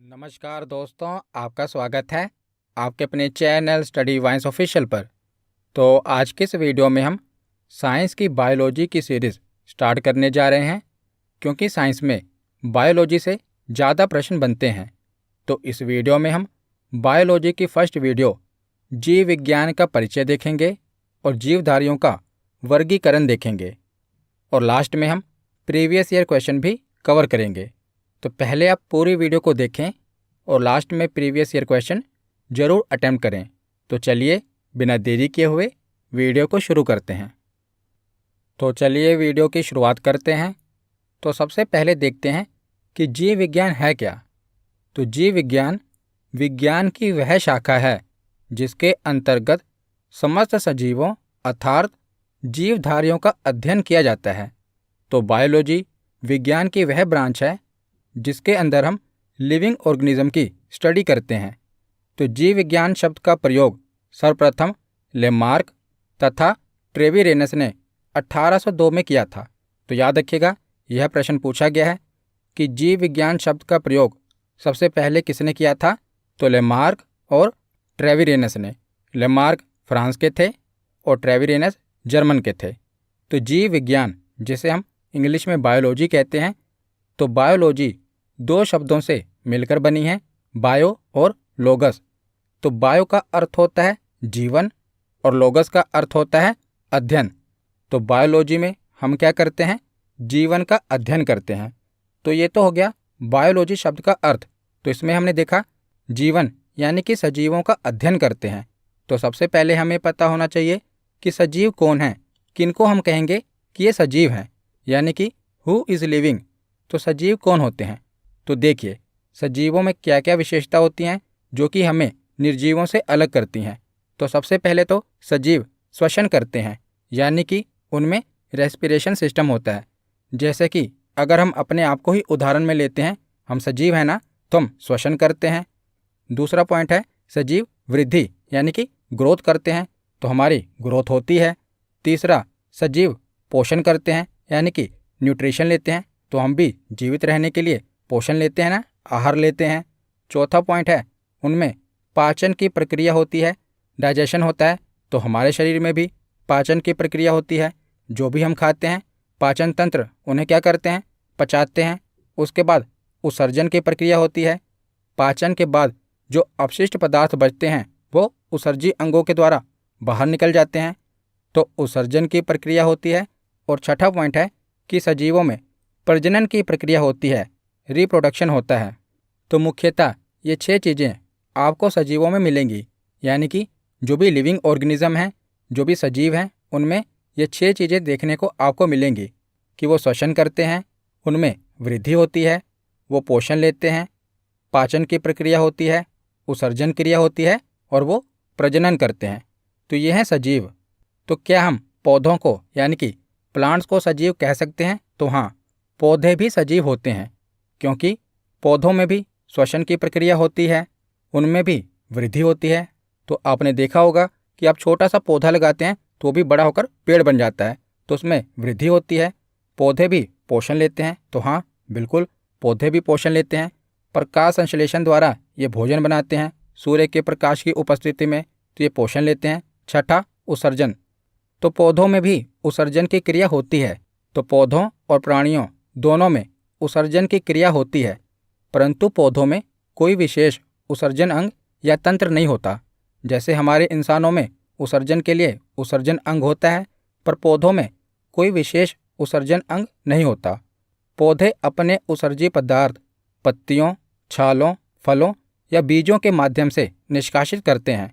नमस्कार दोस्तों, आपका स्वागत है आपके अपने चैनल स्टडी वाइंस ऑफिशियल पर। तो आज के इस वीडियो में हम साइंस की बायोलॉजी की सीरीज़ स्टार्ट करने जा रहे हैं, क्योंकि साइंस में बायोलॉजी से ज़्यादा प्रश्न बनते हैं। तो इस वीडियो में हम बायोलॉजी की फर्स्ट वीडियो जीव विज्ञान का परिचय देखेंगे और जीवधारियों का वर्गीकरण देखेंगे, और लास्ट में हम प्रीवियस ईयर क्वेश्चन भी कवर करेंगे। तो पहले आप पूरी वीडियो को देखें और लास्ट में प्रीवियस ईयर क्वेश्चन ज़रूर अटेम्प्ट करें। तो चलिए बिना देरी किए हुए वीडियो को शुरू करते हैं। तो चलिए वीडियो की शुरुआत करते हैं। तो सबसे पहले देखते हैं कि जीव विज्ञान है क्या। तो जीव विज्ञान विज्ञान की वह शाखा है जिसके अंतर्गत समस्त सजीवों अर्थात जीवधारियों का अध्ययन किया जाता है। तो बायोलॉजी विज्ञान की वह ब्रांच है जिसके अंदर हम लिविंग ऑर्गेनिज्म की स्टडी करते हैं। तो जीव विज्ञान शब्द का प्रयोग सर्वप्रथम लेमार्क तथा ट्रेविरेनस ने 1802 में किया था। तो याद रखिएगा, यह प्रश्न पूछा गया है कि जीव विज्ञान शब्द का प्रयोग सबसे पहले किसने किया था। तो लेमार्क और ट्रेविरेनस ने। लेमार्क फ्रांस के थे और ट्रेविरेनस जर्मन के थे। तो जीव विज्ञान, जिसे हम इंग्लिश में बायोलॉजी कहते हैं, तो बायोलॉजी दो शब्दों से मिलकर बनी है, बायो और लोगस। तो बायो का अर्थ होता है जीवन और लोगस का अर्थ होता है अध्ययन। तो बायोलॉजी में हम क्या करते हैं, जीवन का अध्ययन करते हैं। तो ये तो हो गया बायोलॉजी शब्द का अर्थ। तो इसमें हमने देखा जीवन यानी कि सजीवों का अध्ययन करते हैं। तो सबसे पहले हमें पता होना चाहिए कि सजीव कौन है, किनको हम कहेंगे कि ये सजीव हैं, यानी कि हु इज़ लिविंग। तो सजीव कौन होते हैं। तो देखिए, सजीवों में क्या क्या विशेषता होती हैं जो कि हमें निर्जीवों से अलग करती हैं। तो सबसे पहले तो सजीव श्वसन करते हैं, यानी कि उनमें रेस्पिरेशन सिस्टम होता है। जैसे कि अगर हम अपने आप को ही उदाहरण में लेते हैं, हम सजीव हैं ना, तो हम श्वसन करते हैं। दूसरा पॉइंट है सजीव वृद्धि यानी कि ग्रोथ करते हैं, तो हमारी ग्रोथ होती है। तीसरा, सजीव पोषण करते हैं यानी कि न्यूट्रिशन लेते हैं, तो हम भी जीवित रहने के लिए पोषण लेते हैं ना, आहार लेते हैं। चौथा पॉइंट है उनमें पाचन की प्रक्रिया होती है, डाइजेशन होता है। तो हमारे शरीर में भी पाचन की प्रक्रिया होती है। जो भी हम खाते हैं, पाचन तंत्र उन्हें क्या करते हैं, पचाते हैं। उसके बाद उत्सर्जन की प्रक्रिया होती है। पाचन के बाद जो अपशिष्ट पदार्थ बचते हैं वो उत्सर्जी अंगों के द्वारा बाहर निकल जाते हैं। तो उत्सर्जन की प्रक्रिया होती है। और छठा पॉइंट है कि सजीवों में प्रजनन की प्रक्रिया होती है, रिप्रोडक्शन होता है। तो मुख्यतः ये 6 चीज़ें आपको सजीवों में मिलेंगी, यानी कि जो भी लिविंग ऑर्गेनिज्म हैं, जो भी सजीव हैं, उनमें ये 6 चीज़ें देखने को आपको मिलेंगी कि वो श्वसन करते हैं, उनमें वृद्धि होती है, वो पोषण लेते हैं, पाचन की प्रक्रिया होती है, उत्सर्जन क्रिया होती है और वो प्रजनन करते हैं। तो ये हैं सजीव। तो क्या हम पौधों को यानी कि प्लांट्स को सजीव कह सकते हैं। तो हाँ, पौधे भी सजीव होते हैं, क्योंकि पौधों में भी श्वसन की प्रक्रिया होती है, उनमें भी वृद्धि होती है। तो आपने देखा होगा कि आप छोटा सा पौधा लगाते हैं तो भी बड़ा होकर पेड़ बन जाता है, तो उसमें वृद्धि होती है। पौधे भी पोषण लेते हैं। तो हाँ, बिल्कुल, पौधे भी पोषण लेते हैं। प्रकाश संश्लेषण द्वारा ये भोजन बनाते हैं सूर्य के प्रकाश की उपस्थिति में, तो ये पोषण लेते हैं। छठा, उत्सर्जन। तो पौधों में भी उत्सर्जन की क्रिया होती है। तो पौधों और प्राणियों दोनों में उत्सर्जन की क्रिया होती है, परंतु पौधों में कोई विशेष उत्सर्जन अंग या तंत्र नहीं होता। जैसे हमारे इंसानों में उत्सर्जन के लिए उत्सर्जन अंग होता है, पर पौधों में कोई विशेष उत्सर्जन अंग नहीं होता। पौधे अपने उत्सर्जी पदार्थ पत्तियों, छालों, फलों या बीजों के माध्यम से निष्कासित करते हैं।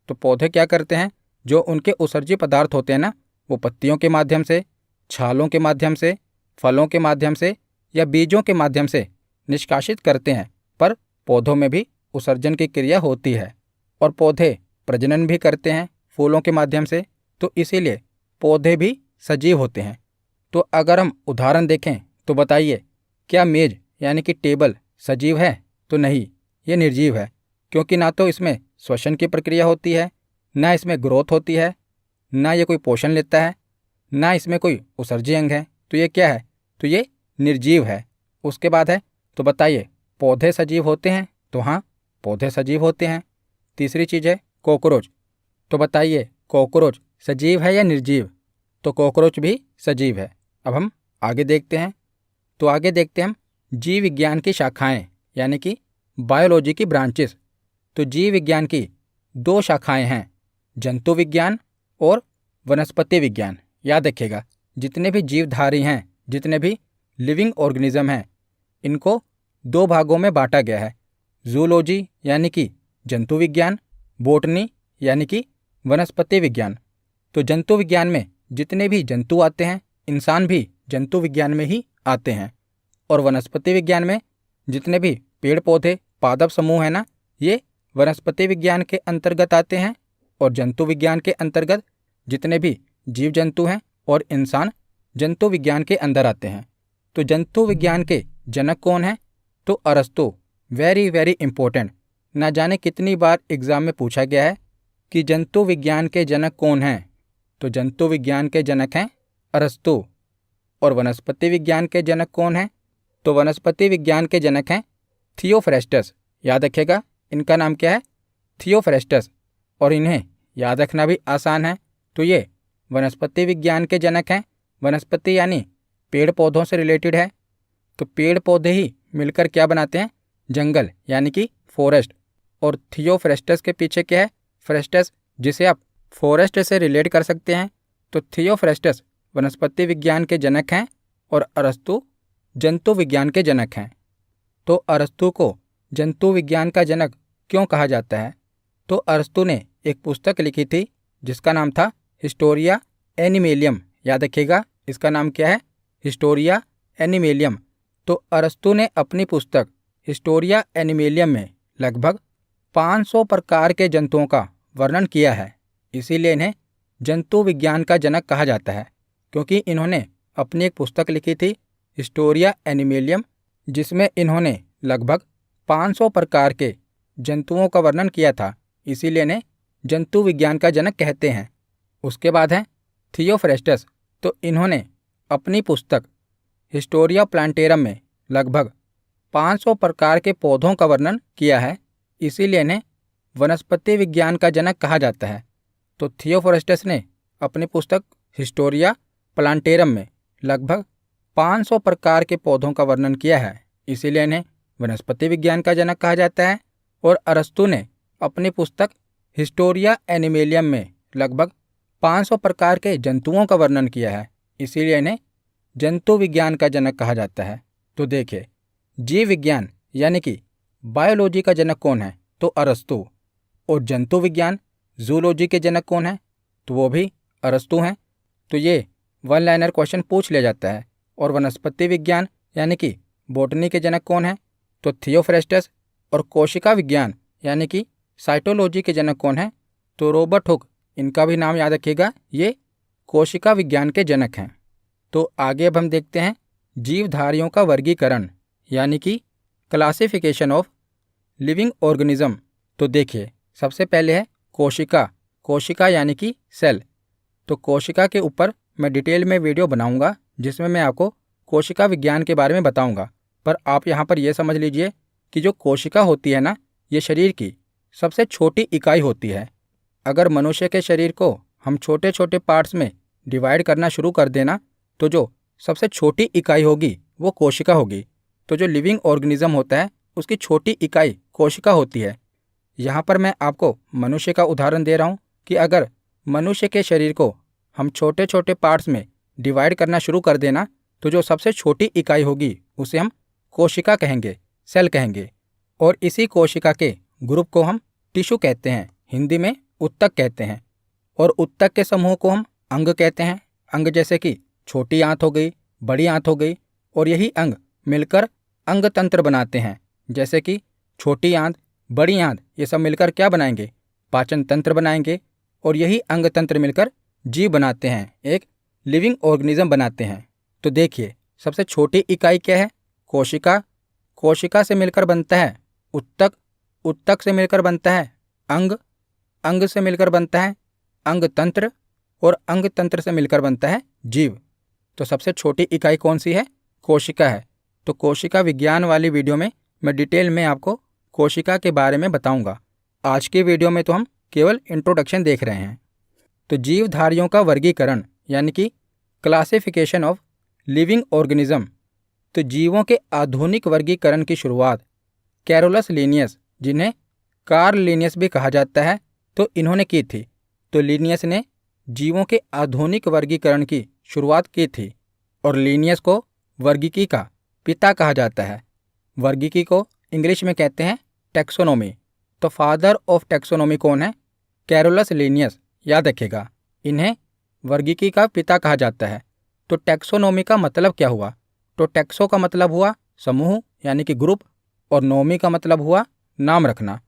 तो पौधे क्या करते हैं, जो उनके उत्सर्जी पदार्थ होते हैं ना, वो पत्तियों के माध्यम से, छालों के माध्यम से, फलों के माध्यम से या बीजों के माध्यम से निष्कासित करते हैं। पर पौधों में भी उत्सर्जन की क्रिया होती है और पौधे प्रजनन भी करते हैं फूलों के माध्यम से। तो इसीलिए पौधे भी सजीव होते हैं। तो अगर हम उदाहरण देखें तो बताइए, क्या मेज यानी कि टेबल सजीव है। तो नहीं, ये निर्जीव है, क्योंकि ना तो इसमें श्वसन की प्रक्रिया होती है, ना इसमें ग्रोथ होती है, ना ये कोई पोषण लेता है, ना इसमें कोई उत्सर्जी अंग है। तो ये क्या है, तो ये निर्जीव है। उसके बाद है, तो बताइए पौधे सजीव होते हैं। तो हाँ, पौधे सजीव होते हैं। तीसरी चीज़ है कॉकरोच। तो बताइए कॉकरोच सजीव है या निर्जीव? तो कॉकरोच भी सजीव है। अब हम आगे देखते हैं। तो आगे देखते हैं हम जीव विज्ञान की शाखाएं यानी कि बायोलॉजी की ब्रांचेस। तो जीव विज्ञान की दो शाखाएं हैं, जंतु विज्ञान और वनस्पति विज्ञान। याद रखिएगा, जितने भी जीवधारी हैं, जितने भी लिविंग ऑर्गेनिज्म हैं, इनको दो भागों में बांटा गया है। जूलॉजी यानी कि जंतु विज्ञान, बोटनी यानी कि वनस्पति विज्ञान। तो जंतु विज्ञान में जितने भी जंतु आते हैं, इंसान भी जंतु विज्ञान में ही आते हैं। और वनस्पति विज्ञान में जितने भी पेड़ पौधे पादप समूह है ना, ये वनस्पति विज्ञान के अंतर्गत आते हैं। और जंतु विज्ञान के अंतर्गत जितने भी जीव जंतु हैं और इंसान जंतु विज्ञान के अंदर आते हैं। तो जंतु विज्ञान के जनक कौन हैं? तो अरस्तु। वेरी वेरी इंपॉर्टेंट, ना जाने कितनी बार एग्जाम में पूछा गया है कि जंतु विज्ञान के जनक कौन हैं। तो जंतु विज्ञान के जनक हैं अरस्तु। और वनस्पति विज्ञान के जनक कौन हैं? तो वनस्पति विज्ञान के जनक हैं थियोफ्रेस्टस। याद रखिएगा, इनका नाम क्या है? थियोफ्रेस्टस। और इन्हें याद रखना भी आसान है। तो ये वनस्पति विज्ञान के जनक हैं। वनस्पति यानी पेड़ पौधों से रिलेटेड है। तो पेड़ पौधे ही मिलकर क्या बनाते हैं? जंगल यानी कि फॉरेस्ट। और थियोफ्रेस्टस के पीछे क्या है? फ्रेस्टस, जिसे आप फॉरेस्ट से रिलेट कर सकते हैं। तो थियोफ्रेस्टस वनस्पति विज्ञान के जनक हैं और अरस्तु जंतु विज्ञान के जनक हैं। तो अरस्तु को जंतु विज्ञान का जनक क्यों कहा जाता है? तो अरस्तु ने एक पुस्तक लिखी थी जिसका नाम था हिस्टोरिया एनिमेलियम। याद रखिएगा, इसका नाम क्या है? हिस्टोरिया एनिमेलियम। तो अरस्तु ने अपनी पुस्तक हिस्टोरिया एनिमेलियम में लगभग 500 प्रकार के जंतुओं का वर्णन किया है। इसीलिए इन्हें जंतु विज्ञान का जनक कहा जाता है, क्योंकि इन्होंने अपनी एक पुस्तक लिखी थी हिस्टोरिया एनिमेलियम, जिसमें इन्होंने लगभग 500 प्रकार के जंतुओं का वर्णन किया था। इसीलिए इन्हें जंतु विज्ञान का जनक कहते हैं। उसके बाद है थियोफ्रेस्टस। तो इन्होंने अपनी पुस्तक हिस्टोरिया प्लांटेरम में लगभग 500 प्रकार के पौधों का वर्णन किया है। इसीलिए इन्हें वनस्पति विज्ञान का जनक कहा जाता है। तो थियोफ्रेस्टस ने अपनी पुस्तक हिस्टोरिया प्लांटेरम में लगभग 500 प्रकार के पौधों का वर्णन किया है। इसीलिए इन्हें वनस्पति विज्ञान का जनक कहा जाता है। और अरस्तु ने अपनी पुस्तक हिस्टोरिया एनिमेलियम में लगभग 500 प्रकार के जंतुओं का वर्णन किया है। इसीलिए इन्हें जंतु विज्ञान का जनक कहा जाता है। तो देखिए, जीव विज्ञान यानी कि बायोलॉजी का जनक कौन है? तो अरस्तु। और जंतु विज्ञान जूलॉजी के जनक कौन है? तो वो भी अरस्तु हैं। तो ये वन लाइनर क्वेश्चन पूछ लिया जाता है। और वनस्पति विज्ञान यानी कि बोटनी के जनक कौन है? तो थियोफ्रेस्टस। और कोशिका विज्ञान यानी कि साइटोलॉजी के जनक कौन है? तो रॉबर्ट हुक। इनका भी नाम याद रखिएगा, ये कोशिका विज्ञान के जनक हैं। तो आगे अब हम देखते हैं जीवधारियों का वर्गीकरण यानी कि क्लासिफिकेशन ऑफ लिविंग ऑर्गेनिज्म। तो देखिए, सबसे पहले है कोशिका। कोशिका यानी कि सेल। तो कोशिका के ऊपर मैं डिटेल में वीडियो बनाऊंगा जिसमें मैं आपको कोशिका विज्ञान के बारे में बताऊंगा। पर आप यहाँ पर यह समझ लीजिए कि जो कोशिका होती है ना, ये शरीर की सबसे छोटी इकाई होती है। अगर मनुष्य के शरीर को हम छोटे छोटे पार्ट्स में डिवाइड करना शुरू कर देना, तो जो सबसे छोटी इकाई होगी वो कोशिका होगी। तो जो लिविंग ऑर्गेनिज्म होता है उसकी छोटी इकाई कोशिका होती है। यहाँ पर मैं आपको मनुष्य का उदाहरण दे रहा हूँ कि अगर मनुष्य के शरीर को हम छोटे छोटे पार्ट्स में डिवाइड करना शुरू कर देना, तो जो सबसे छोटी इकाई होगी उसे हम कोशिका कहेंगे, सेल कहेंगे। और इसी कोशिका के ग्रुप को हम टिश्यू कहते हैं, हिंदी में उत्तक कहते हैं। और उत्तक के समूह को हम अंग कहते हैं। अंग जैसे कि छोटी आंत हो गई, बड़ी आंत हो गई, और यही अंग मिलकर अंग तंत्र बनाते हैं। जैसे कि छोटी आंत, बड़ी आंत, ये सब मिलकर क्या बनाएंगे? पाचन तंत्र बनाएंगे। और यही अंग तंत्र मिलकर जीव बनाते हैं, एक लिविंग ऑर्गेनिज्म बनाते हैं। तो देखिए, सबसे छोटी इकाई क्या है? कोशिका। कोशिका से मिलकर बनता है उत्तक। उत्तक से मिलकर बनता है अंग। अंग से मिलकर बनता है अंग तंत्र। और अंग तंत्र से मिलकर बनता है जीव। तो सबसे छोटी इकाई कौन सी है? कोशिका है। तो कोशिका विज्ञान वाली वीडियो में मैं डिटेल में आपको कोशिका के बारे में बताऊंगा। आज के वीडियो में तो हम केवल इंट्रोडक्शन देख रहे हैं। तो जीवधारियों का वर्गीकरण यानी कि क्लासिफिकेशन ऑफ लिविंग ऑर्गेनिज्म। तो जीवों के आधुनिक वर्गीकरण की शुरुआत कैरोलस लिनियस, जिन्हें कार्ल लिनियस भी कहा जाता है, तो इन्होंने की थी। तो लिनियस ने जीवों के आधुनिक वर्गीकरण की शुरुआत की थी और लिनियस को वर्गीकी का पिता कहा जाता है। वर्गीकी को इंग्लिश में कहते हैं टैक्सोनॉमी। तो फादर ऑफ टैक्सोनॉमी कौन है? Carolus Linnaeus. याद रखिएगा, इन्हें वर्गीकी का पिता कहा जाता है। तो टैक्सोनॉमी का मतलब क्या हुआ? तो टैक्सो का मतलब हुआ समूह यानी कि ग्रुप, और नोमी का मतलब हुआ नाम रखना।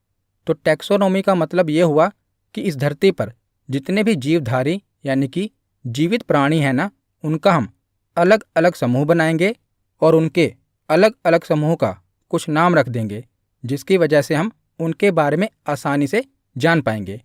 तो टैक्सोनॉमी का मतलब ये हुआ कि इस धरती पर जितने भी जीवधारी यानी कि जीवित प्राणी हैं ना, उनका हम अलग अलग समूह बनाएंगे और उनके अलग अलग समूह का कुछ नाम रख देंगे, जिसकी वजह से हम उनके बारे में आसानी से जान पाएंगे।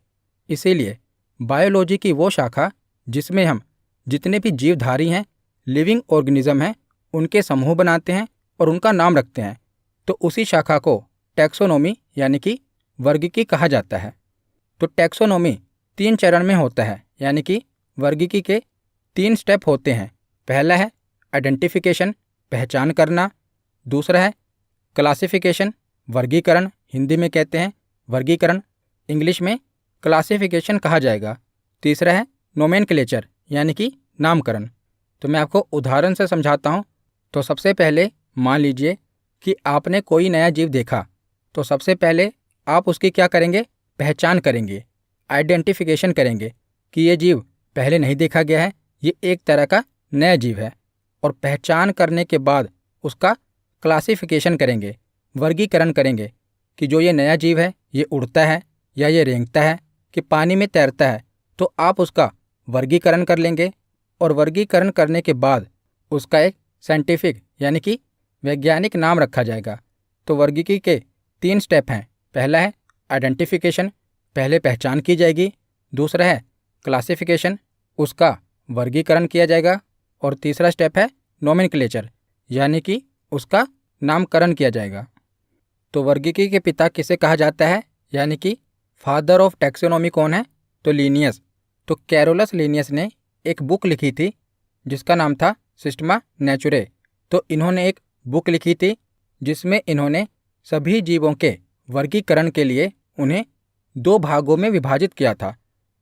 इसीलिए बायोलॉजी की वो शाखा जिसमें हम जितने भी जीवधारी हैं, लिविंग ऑर्गेनिज्म हैं, उनके समूह बनाते हैं और उनका नाम रखते हैं, तो उसी शाखा को टैक्सोनॉमी यानी कि वर्गीकी कहा जाता है। तो टैक्सोनॉमी 3 चरण में होता है, यानी कि वर्गीकी के 3 स्टेप होते हैं। पहला है आइडेंटिफिकेशन, पहचान करना। दूसरा है क्लासिफिकेशन, वर्गीकरण, हिंदी में कहते हैं वर्गीकरण, इंग्लिश में क्लासिफिकेशन कहा जाएगा। तीसरा है नोमेनक्लेचर यानी कि नामकरण। तो मैं आपको उदाहरण से समझाता हूँ। तो सबसे पहले मान लीजिए कि आपने कोई नया जीव देखा, तो सबसे पहले आप उसकी क्या करेंगे? पहचान करेंगे, आइडेंटिफिकेशन करेंगे कि ये जीव पहले नहीं देखा गया है, ये एक तरह का नया जीव है। और पहचान करने के बाद उसका क्लासिफिकेशन करेंगे, वर्गीकरण करेंगे कि जो ये नया जीव है ये उड़ता है या ये रेंगता है कि पानी में तैरता है। तो आप उसका वर्गीकरण कर लेंगे और वर्गीकरण करने के बाद उसका एक साइंटिफिक यानी कि वैज्ञानिक नाम रखा जाएगा। तो वर्गीकी के 3 स्टेप हैं। पहला है आइडेंटिफिकेशन, पहले पहचान की जाएगी। दूसरा है क्लासिफिकेशन, उसका वर्गीकरण किया जाएगा। और तीसरा स्टेप है नोमेनक्लेचर यानी कि उसका नामकरण किया जाएगा। तो वर्गीकी के पिता किसे कहा जाता है, यानी कि फादर ऑफ टैक्सोनॉमी कौन है? तो लिनियस। तो कैरोलस लिनियस ने एक बुक लिखी थी जिसका नाम था सिस्टमा नेचुरे। तो इन्होंने एक बुक लिखी थी जिसमें इन्होंने सभी जीवों के वर्गीकरण के लिए उन्हें 2 भागों में विभाजित किया था।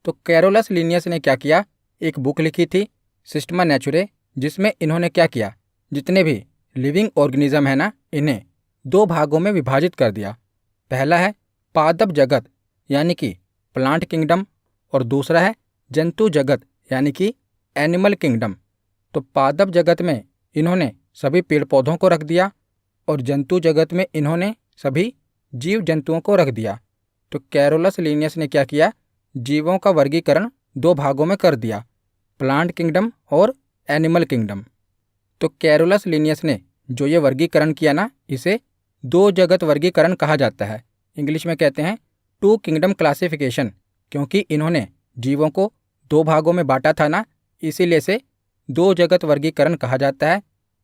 तो कैरोलस लिनियस ने क्या किया? एक बुक लिखी थी सिस्टमा नेचुरे, जिसमें इन्होंने क्या किया? जितने भी लिविंग ऑर्गेनिज्म है ना, इन्हें 2 भागों में विभाजित कर दिया। पहला है पादप जगत यानी कि प्लांट किंगडम, और दूसरा है जंतु जगत यानी कि एनिमल किंगडम। तो पादप जगत में इन्होंने सभी पेड़ पौधों को रख दिया और जंतु जगत में इन्होंने सभी जीव जंतुओं को रख दिया। तो कैरोलस लिनियस ने क्या किया? जीवों का वर्गीकरण 2 भागों में कर दिया, प्लांट किंगडम और एनिमल किंगडम। तो कैरोलस लिनियस ने जो ये वर्गीकरण किया ना, इसे 2 जगत वर्गीकरण कहा जाता है। इंग्लिश में कहते हैं 2 किंगडम क्लासिफिकेशन, क्योंकि इन्होंने जीवों को 2 भागों में बांटा था ना, इसीलिए इसे 2 जगत वर्गीकरण कहा जाता है,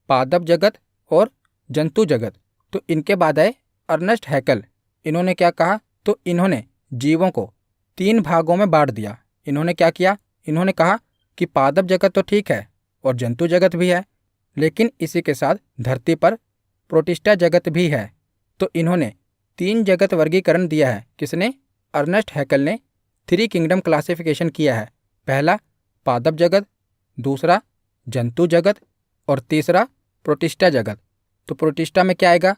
पादप जगत और जंतु जगत। तो इनके बाद आए अर्नेस्ट हैकल। इन्होंने क्या कहा? तो इन्होंने जीवों को 3 भागों में बांट दिया। इन्होंने क्या किया? इन्होंने कहा कि पादप जगत तो ठीक है और जंतु जगत भी है, लेकिन इसी के साथ धरती पर प्रोटिस्टा जगत भी है। तो इन्होंने 3 जगत वर्गीकरण दिया है। किसने? अर्नेस्ट हैकल ने 3 किंगडम क्लासिफिकेशन किया है। पहला पादप जगत, दूसरा जंतु जगत और तीसरा प्रोटिस्टा जगत। तो प्रोटिस्टा में क्या आएगा?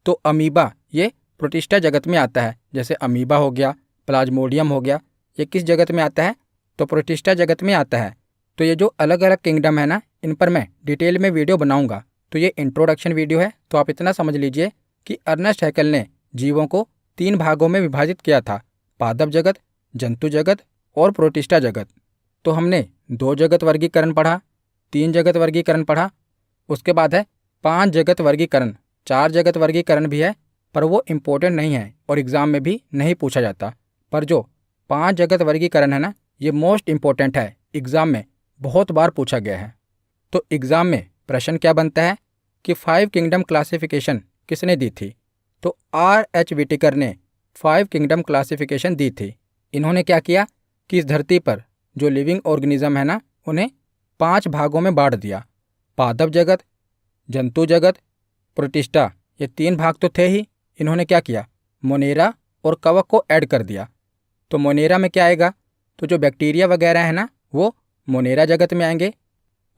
तो अमीबा, ये प्रोटिस्टा जगत में आता है। जैसे अमीबा हो गया, प्लाज्मोडियम हो गया, ये किस जगत में आता है? तो प्रोटिस्टा जगत में आता है। तो ये जो अलग अलग किंगडम है ना, इन पर मैं डिटेल में वीडियो बनाऊंगा। तो ये इंट्रोडक्शन वीडियो है, तो आप इतना समझ लीजिए कि अर्नेस्ट हैकल ने जीवों को 3 भागों में विभाजित किया था, पादप जगत, जंतु जगत और प्रोटिस्टा जगत। तो हमने 2 जगत वर्गीकरण पढ़ा, 3 जगत वर्गीकरण पढ़ा, उसके बाद है 5 जगत वर्गीकरण। 4 जगत वर्गीकरण भी है, पर वो इम्पोर्टेंट नहीं है और एग्ज़ाम में भी नहीं पूछा जाता। पर जो 5 जगत वर्गीकरण है ना, ये मोस्ट इम्पोर्टेंट है, एग्ज़ाम में बहुत बार पूछा गया है। तो एग्ज़ाम में प्रश्न क्या बनता है कि 5 किंगडम क्लासिफिकेशन किसने दी थी? तो R.H. व्हिटेकर ने 5 किंगडम क्लासिफिकेशन दी थी। इन्होंने क्या किया कि इस धरती पर जो लिविंग ऑर्गेनिज्म है ना, उन्हें 5 भागों में बांट दिया। पादप जगत, जंतु जगत, प्रोटिस्टा, ये 3 भाग तो थे ही। इन्होंने क्या किया, मोनेरा और कवक को ऐड कर दिया। तो मोनेरा में क्या आएगा, तो जो बैक्टीरिया वगैरह है ना, वो मोनेरा जगत में आएंगे।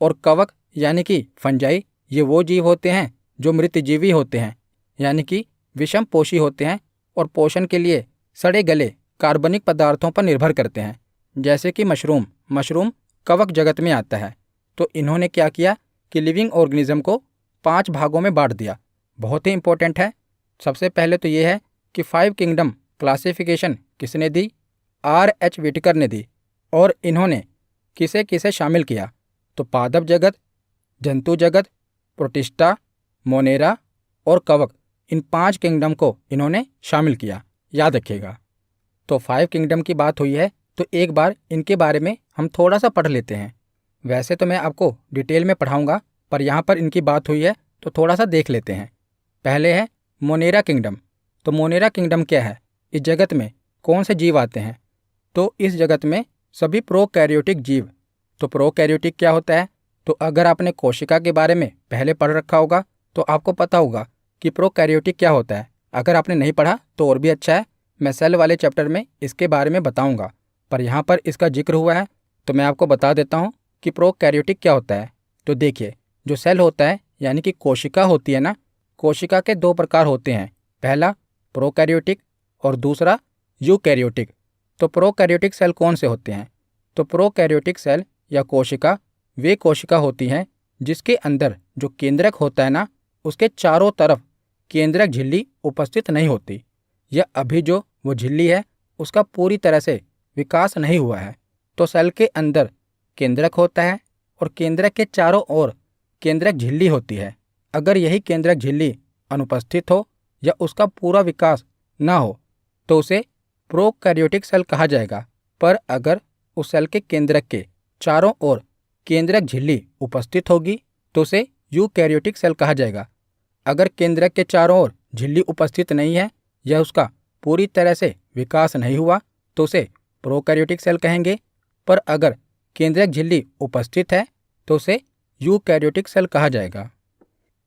और कवक यानी कि फंजाई, ये वो जीव होते हैं जो मृतजीवी होते हैं, यानी कि विषम पोषी होते हैं और पोषण के लिए सड़े गले कार्बनिक पदार्थों पर निर्भर करते हैं, जैसे कि मशरूम कवक जगत में आता है। तो इन्होंने क्या किया कि लिविंग ऑर्गेनिज्म को 5 भागों में बांट दिया। बहुत ही इंपॉर्टेंट है। सबसे पहले तो ये है कि 5 किंगडम क्लासिफिकेशन किसने दी, R.H. व्हिटेकर ने दी। और इन्होंने किसे किसे शामिल किया, तो पादप जगत, जंतु जगत, प्रोटिस्टा, मोनेरा और कवक, इन 5 किंगडम को इन्होंने शामिल किया। याद रखिएगा। तो 5 किंगडम की बात हुई है, तो एक बार इनके बारे में हम थोड़ा सा पढ़ लेते हैं। वैसे तो मैं आपको डिटेल में पढ़ाऊंगा, पर यहाँ पर इनकी बात हुई है तो थोड़ा सा देख लेते हैं। पहले है मोनेरा किंगडम। तो मोनेरा किंगडम क्या है, इस जगत में कौन से जीव आते हैं, तो इस जगत में सभी प्रोकैरियोटिक जीव। तो प्रोकैरियोटिक क्या होता है, तो अगर आपने कोशिका के बारे में पहले पढ़ रखा होगा तो आपको पता होगा कि प्रोकैरियोटिक क्या होता है। अगर आपने नहीं पढ़ा तो और भी अच्छा है, मैं सेल वाले चैप्टर में इसके बारे में बताऊंगा, पर यहाँ पर इसका जिक्र हुआ है तो मैं आपको बता देता हूँ कि प्रोकैरियोटिक क्या होता है। तो देखिए, जो सेल होता है यानी कि कोशिका होती है ना, कोशिका के 2 प्रकार होते हैं। पहला प्रोकैरियोटिक और दूसरा यूकैरियोटिक। तो प्रोकैरियोटिक सेल कौन से होते हैं, तो प्रोकैरियोटिक सेल या कोशिका वे कोशिका होती हैं जिसके अंदर जो केंद्रक होता है ना, उसके चारों तरफ केंद्रक झिल्ली उपस्थित नहीं होती, या अभी जो वो झिल्ली है उसका पूरी तरह से विकास नहीं हुआ है। तो सेल के अंदर केंद्रक होता है और केंद्रक के चारों ओर केंद्रक झिल्ली होती है। अगर यही केंद्रक झिल्ली अनुपस्थित हो या उसका पूरा विकास ना हो तो उसे प्रोकैरियोटिक सेल कहा जाएगा। पर अगर उस सेल के केंद्रक के चारों ओर केंद्रक झिल्ली उपस्थित होगी तो उसे यूकैरियोटिक सेल कहा जाएगा। अगर केंद्रक के चारों ओर झिल्ली उपस्थित नहीं है या उसका पूरी तरह से विकास नहीं हुआ तो उसे प्रोकैरियोटिक सेल कहेंगे। पर अगर केंद्रक झिल्ली उपस्थित है तो उसे यूकैरियोटिक सेल कहा जाएगा।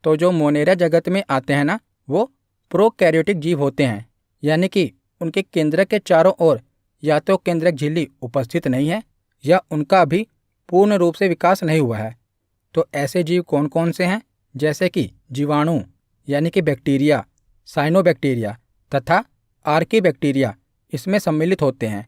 तो जो मोनेरा जगत में आते हैं ना, वो प्रोकैरियोटिक जीव होते हैं, यानी कि उनके केंद्रक के चारों ओर या तो केंद्रक झिल्ली उपस्थित नहीं है या उनका अभी पूर्ण रूप से विकास नहीं हुआ है। तो ऐसे जीव कौन कौन से हैं, जैसे कि जीवाणु यानी कि बैक्टीरिया, साइनोबैक्टीरिया तथा आर्कीबैक्टीरिया इसमें सम्मिलित होते हैं।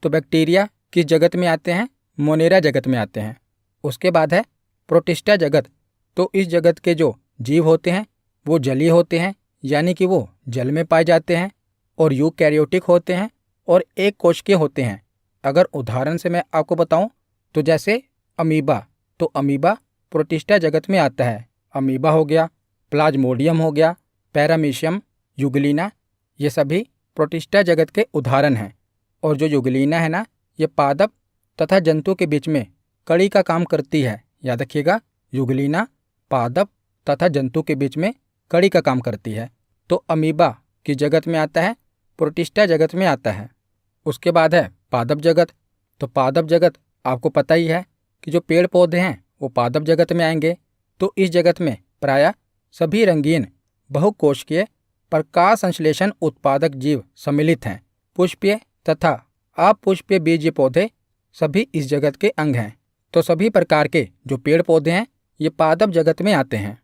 तो बैक्टीरिया किस जगत में आते हैं, मोनेरा जगत में आते हैं। उसके बाद है प्रोटिस्टा जगत। तो इस जगत के जो जीव होते हैं वो जलीय होते हैं, यानी कि वो जल में पाए जाते हैं, और यूकैरियोटिक होते हैं और एक कोशिकीय होते हैं। अगर उदाहरण से मैं आपको बताऊं तो जैसे अमीबा, तो अमीबा प्रोटिस्टा जगत में आता है। अमीबा हो गया, प्लाज्मोडियम हो गया, पैरामीशियम, यूग्लिना, ये सभी प्रोटिस्टा जगत के उदाहरण हैं। और जो यूग्लिना है ना, ये पादप तथा जंतु के बीच में कड़ी का काम करती है। याद रखिएगा, यूग्लिना पादप तथा जंतु के बीच में कड़ी का काम करती है। तो अमीबा किस जगत में आता है, प्रोटिस्टा जगत में आता है। उसके बाद है पादप जगत। तो पादप जगत आपको पता ही है कि जो पेड़ पौधे हैं वो पादप जगत में आएंगे। तो इस जगत में प्रायः सभी रंगीन बहुकोशिकीय प्रकाश संश्लेषण उत्पादक जीव सम्मिलित हैं। पुष्पीय तथा अपुष्पीय बीजीय पौधे सभी इस जगत के अंग हैं। तो सभी प्रकार के जो पेड़ पौधे हैं ये पादप जगत में आते हैं।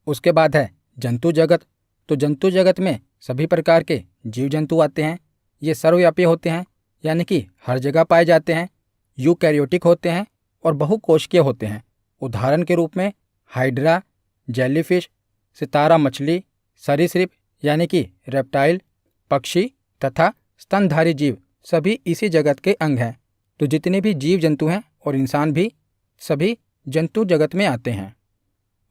उसके बाद है जंतु जगत। तो जंतु जगत में सभी प्रकार के जीव जंतु आते हैं। ये सर्वव्यापी होते हैं, यानी कि हर जगह पाए जाते हैं, यूकैरियोटिक होते हैं और बहुकोशिकीय होते हैं। उदाहरण के रूप में हाइड्रा, जेलीफिश, सितारा मछली, सरीसृप यानी कि रेप्टाइल, पक्षी तथा स्तनधारी जीव सभी इसी जगत के अंग हैं। तो जितने भी जीव जंतु हैं और इंसान भी सभी जंतु जगत में आते हैं।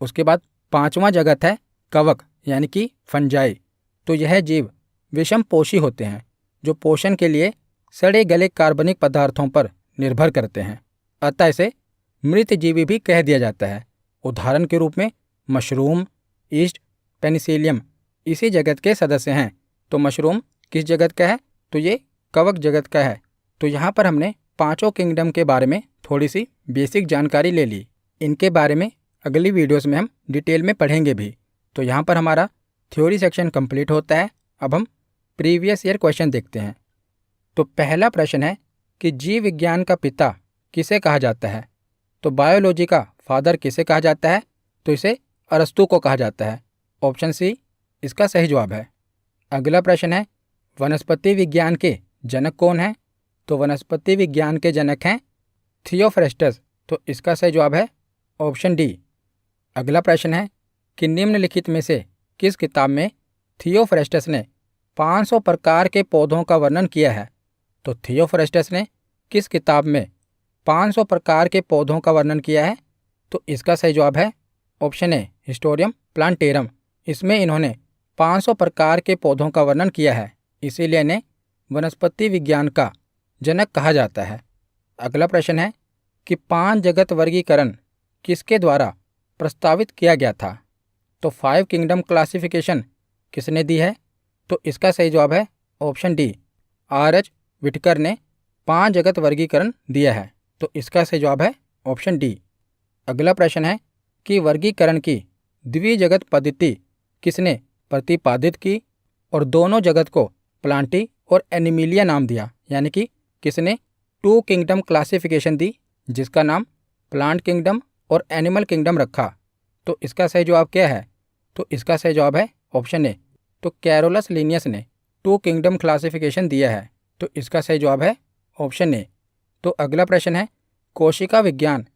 उसके बाद 5वां जगत है कवक यानी कि फंजाई। तो यह जीव विषम पोषी होते हैं जो पोषण के लिए सड़े गले कार्बनिक पदार्थों पर निर्भर करते हैं, अतः इसे मृतजीवी भी कह दिया जाता है। उदाहरण के रूप में मशरूम, ईस्ट, पेनिसिलियम इसी जगत के सदस्य हैं। तो मशरूम किस जगत का है? तो ये कवक जगत का है। तो यहाँ पर हमने पांचों किंगडम के बारे में थोड़ी सी बेसिक जानकारी ले ली। इनके बारे में अगली वीडियोस में हम डिटेल में पढ़ेंगे भी। तो यहाँ पर हमारा थ्योरी सेक्शन कंप्लीट होता है। अब हम प्रीवियस ईयर क्वेश्चन देखते हैं। तो पहला प्रश्न है कि जीव विज्ञान का पिता किसे कहा जाता है? तो बायोलॉजी का फादर किसे कहा जाता है? तो इसे अरस्तु को कहा जाता है। ऑप्शन सी इसका सही जवाब है। अगला प्रश्न है वनस्पति विज्ञान के जनक कौन हैं? तो वनस्पति विज्ञान के जनक हैं थियोफ्रेस्टस। तो इसका सही जवाब है ऑप्शन डी। अगला प्रश्न है कि निम्नलिखित में से किस किताब में थियोफ्रेस्टस ने 500 प्रकार के पौधों का वर्णन किया है? तो थियोफ्रेस्टस ने किस किताब में 500 प्रकार के पौधों का वर्णन किया है? तो इसका सही जवाब है ऑप्शन ए हिस्टोरियम प्लांटेरम। इसमें इन्होंने 500 प्रकार के पौधों का वर्णन किया है, इसीलिए इन्हें वनस्पति विज्ञान का जनक कहा जाता है। अगला प्रश्न है कि 5 जगत वर्गीकरण किसके द्वारा प्रस्तावित किया गया था? तो 5 किंगडम क्लासिफिकेशन किसने दी है? तो इसका सही जवाब है ऑप्शन डी। आर.एच. विटकर ने 5 जगत वर्गीकरण दिया है। तो इसका सही जवाब है ऑप्शन डी। अगला प्रश्न है कि वर्गीकरण की द्विजगत पद्धति किसने प्रतिपादित की और दोनों जगत को प्लांटी और एनिमिलिया नाम दिया? यानी कि किसने 2 किंगडम क्लासिफिकेशन दी जिसका नाम प्लांट किंगडम और एनिमल किंगडम रखा? तो इसका सही जवाब क्या है? तो इसका सही जवाब है ऑप्शन ए। तो कैरोलस लिनियस ने 2 किंगडम क्लासिफिकेशन दिया है। तो इसका सही जवाब है ऑप्शन ए। तो अगला प्रश्न है कोशिका विज्ञान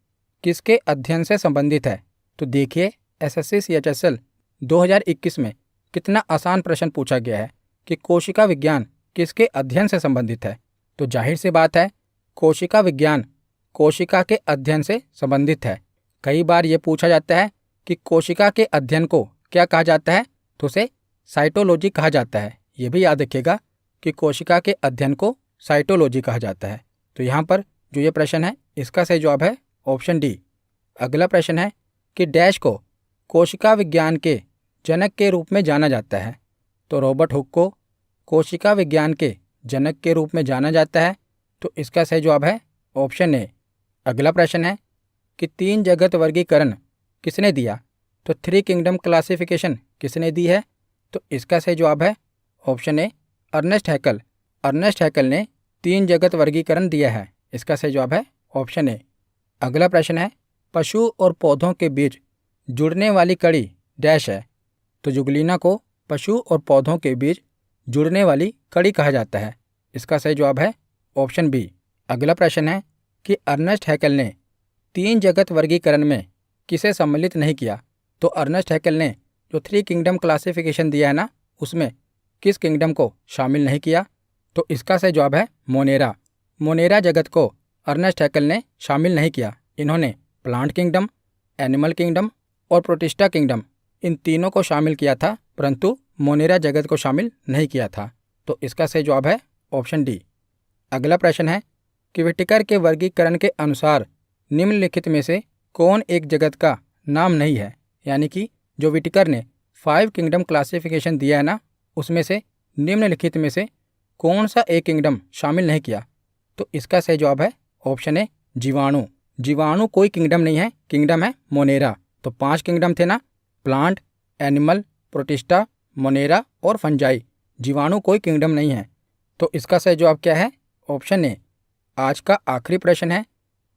किसके अध्ययन से संबंधित है? तो देखिए एसएससी सीएचएसएल 2021 में कितना आसान प्रश्न पूछा गया है कि कोशिका विज्ञान किसके अध्ययन से संबंधित है। तो जाहिर सी बात है कोशिका विज्ञान कोशिका के अध्ययन से संबंधित है। कई बार ये पूछा जाता है कि कोशिका के अध्ययन को क्या कहा जाता है? तो उसे साइटोलॉजी कहा जाता है। ये भी याद रखिएगा कि कोशिका के अध्ययन को साइटोलॉजी कहा जाता है। तो यहाँ पर जो ये प्रश्न है इसका सही जवाब है ऑप्शन डी। अगला प्रश्न है कि डैश को कोशिका विज्ञान के जनक के रूप में जाना जाता है? तो रॉबर्ट हुक को कोशिका विज्ञान के जनक के रूप में जाना जाता है। तो इसका सही जवाब है ऑप्शन ए। अगला प्रश्न है कि 3 जगत वर्गीकरण किसने दिया? तो 3 किंगडम क्लासिफिकेशन किसने दी है? तो इसका सही जवाब है ऑप्शन ए अर्नेस्ट हैकल। अर्नेस्ट हैकल ने 3 जगत वर्गीकरण दिया है। इसका सही जवाब है ऑप्शन ए। अगला प्रश्न है पशु और पौधों के बीच जुड़ने वाली कड़ी डैश है? तो जुगलीना को पशु और पौधों के बीच जुड़ने वाली कड़ी कहा जाता है। इसका सही जवाब है ऑप्शन बी। अगला प्रश्न है कि अर्नेस्ट हैकल ने 3 जगत वर्गीकरण में किसे सम्मिलित नहीं किया? तो अर्नेस्ट हैकल ने जो 3 किंगडम क्लासिफिकेशन दिया है ना, उसमें किस किंगडम को शामिल नहीं किया? तो इसका सही जवाब है मोनेरा। मोनेरा जगत को अर्नेस्ट हैकल ने शामिल नहीं किया। इन्होंने प्लांट किंगडम, एनिमल किंगडम और प्रोटिस्टा किंगडम इन तीनों को शामिल किया था, परंतु मोनेरा जगत को शामिल नहीं किया था। तो इसका सही जवाब है ऑप्शन डी। अगला प्रश्न है कि विटिकर के वर्गीकरण के अनुसार निम्नलिखित में से कौन एक जगत का नाम नहीं है? यानी कि जो विटिकर ने 5 किंगडम क्लासिफिकेशन दिया है ना, उसमें से निम्नलिखित में से कौन सा एक किंगडम शामिल नहीं किया? तो इसका सही जवाब है ऑप्शन ए जीवाणु। जीवाणु कोई किंगडम नहीं है, किंगडम है मोनेरा। तो 5 किंगडम थे ना, प्लांट, एनिमल, प्रोटिस्टा, मोनेरा और फंजाई। जीवाणु कोई किंगडम नहीं है। तो इसका सही जवाब क्या है? Option A. आज का आखिरी प्रश्न है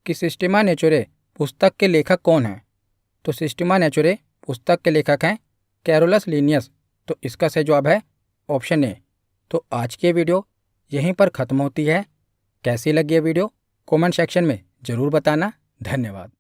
कि सिस्टेमा नेचुरे पुस्तक के लेखक कौन हैं? तो सिस्टेमा नेचुरे पुस्तक के लेखक हैं कैरोलस लिनियस। तो इसका सही जवाब है ऑप्शन ए। तो आज की वीडियो यहीं पर ख़त्म होती है। कैसी लगी ये वीडियो कमेंट सेक्शन में ज़रूर बताना। धन्यवाद।